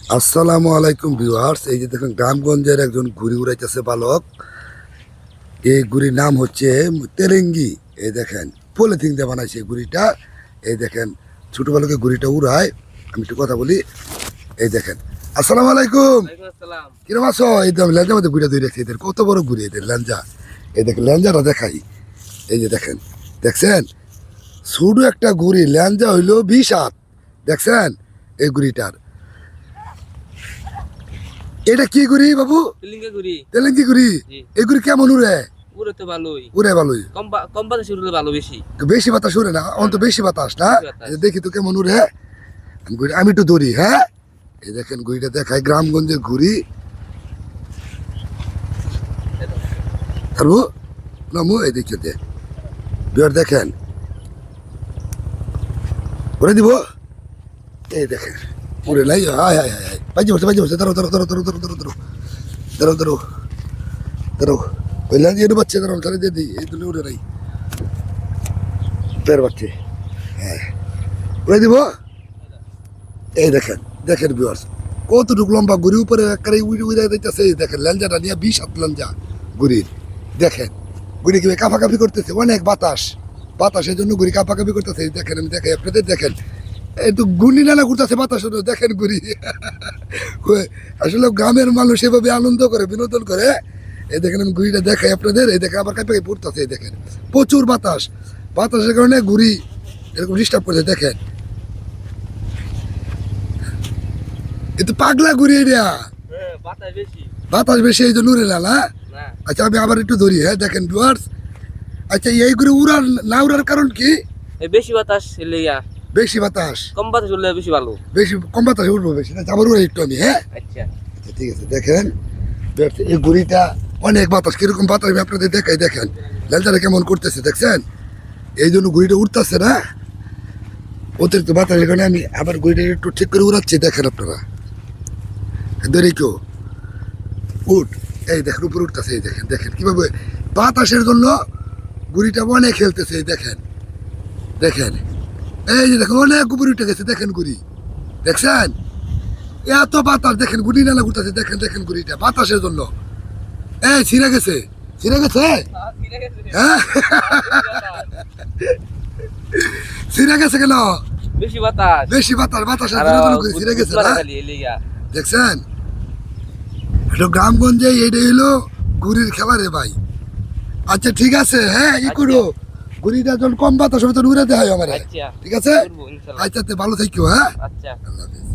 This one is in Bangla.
আসসালামু আলাইকুম ভিউয়ার্স। এই যে দেখেন গ্রামগঞ্জের একজন ঘুড়ি উড়াইতেছে বালক। এই ঘুড়ির নাম হচ্ছে তেরেঙ্গি। এই দেখেন পলিথিন দিয়ে বানাইছে এই ঘুড়িটা। এই দেখেন ছোট বালকে ঘুড়িটা উড়ায়। আমি একটু কথা বলি। এই দেখেন আসসালামু আলাইকুম, কিরম আছো? এই দাম ল্যাঞ্জা মধ্যে ঘুরে ধরে রেখেছে। এদের কত বড় ঘুড়ি, এদের ল্যাঞ্জা। এই দেখেন ল্যাঞ্জাটা দেখাই। এই যে দেখেন, দেখছেন ছোট একটা ঘুড়ি, ল্যাঞ্জা হইলো 20 হাত। দেখছেন এই ঘুড়িটার। এটা কি ঘুড়ি বাবু? তেলেঙ্গি ঘুড়ি। এই ঘুড়ি কেমন উড়ে? উড়ে ভালোই। বেশি বাতাস উড়ে না, অন্ত বেশি বাতাস না। দেখি তো কেমন উড়ে। আমি একটু ধরি। হ্যাঁ, এই দেখেন ঘুড়িটা দেখায়, গ্রামগঞ্জের ঘুড়ি। নামু এই দেখছেন দেখেন, উড়ে দিব। এই দেখেন উড়ে নাই। হায় হায় হায়, বাজি বসে ধরো ধরো ধরো ধরো ধরো ধরো ধরো ধরো ধরো ধরো। ওই লাঞ্জি এনে বাচ্চা ধরো, তাহলে দিয়ে দিই। এই তুলে উড়ে নাই, পের বাচ্চে। হ্যাঁ, উড়ে দিব। এই দেখেন, দেখেন ভিউয়ার্স কতটুকু লম্বা ঘুড়ি, উপরে একেবারে উড়ে উড়ে দিতেছে। এই দেখেন ল্যাঞ্জাটা নিয়ে 20 হাত ল্যাঞ্জা ঘুড়ির। দেখেন ঘুড়ি কিভাবে কাঁপাকাঁপি করতেছে, অনেক বাতাস, বাতাসের জন্য ঘুড়ি কাঁপাকাঁপি করতেছে। দেখেন আমি দেখাই আপনাদের, দেখেন এই তো গুলি নালা ঘুরতেছে বাতাস, দেখেন ঘুড়ি। আসলে গ্রামের মানুষ এভাবে আনন্দ করে, বিনোদন করে। এই দেখেন আমি ঘুড়িটা দেখাই আপনাদের। এই দেখেন আবার কাঁপে পড়তেছে। এই দেখেন প্রচুর বাতাস, বাতাসের কারণে ঘুড়ি এরকম ডিস্টার্ব করছে। দেখেন এ তো পাগলা ঘুরি এটা, বাতাস বেশি এই জন্য উড়ে না। আচ্ছা আমি আবার একটু ধরি। হ্যাঁ দেখেন ভিউয়ার্স, আচ্ছা এই ঘুরে উড়ার না উড়ার কারণ কি? বেশি বাতাস বেশি বাতাস, কম বাতাস উঠলে বেশি ভালো। বেশি কম বাতাসে উঠবো বেশি না, আবার উড়াই একটু আমি। হ্যাঁ আচ্ছা আচ্ছা ঠিক আছে। দেখেন এই ঘুড়িটা অনেক বাতাস, কিরকম বাতাস আমি আপনাদের দেখাই। দেখেন ল্যাঞ্জাটা কেমন করতেছে, দেখছেন? এই জন্য ঘুড়িটা উঠতেছে না, অতিরিক্ত বাতাসের কারণে। আমি আবার ঘুড়িটা একটু ঠিক করে উড়াচ্ছি। দেখেন আপনারা ধরে কেউ উঠ। এই দেখেন উপরে উঠতেছে। এই দেখেন, দেখেন কিভাবে বাতাসের জন্য ঘুড়িটা অনেক খেলতেছে। এই দেখেন, দেখেন এই যে দেখেন অনেক উপরে উঠে গেছে। দেখেন ঘুড়ি, দেখছেন এত বাতাস। দেখেন ঘুড়ি নালা ঘুরতেছে। দেখেন দেখেন ঘুড়িটা বাতাসের জন্য এই ছিঁড়ে গেছে, ছিঁড়ে গেছে। হ্যাঁ ছিঁড়ে গেছে কেন? বেশি বাতাস, বেশি বাতাস, বাতাসের জন্য ঘুড়ি ছিঁড়ে গেছে না। দেখছেন এটা গ্রামগঞ্জে এটা হইলো ঘুড়ির খেলা রে ভাই। আচ্ছা ঠিক আছে। হ্যাঁ ই করো, ঘুড়িটা যখন কম বাতাস হবে তখন উড়াতে হয় আমার। ঠিক আছে, আচ্ছা ভালো থাকিও। হ্যাঁ আচ্ছা। আল্লাহ হাফেজ।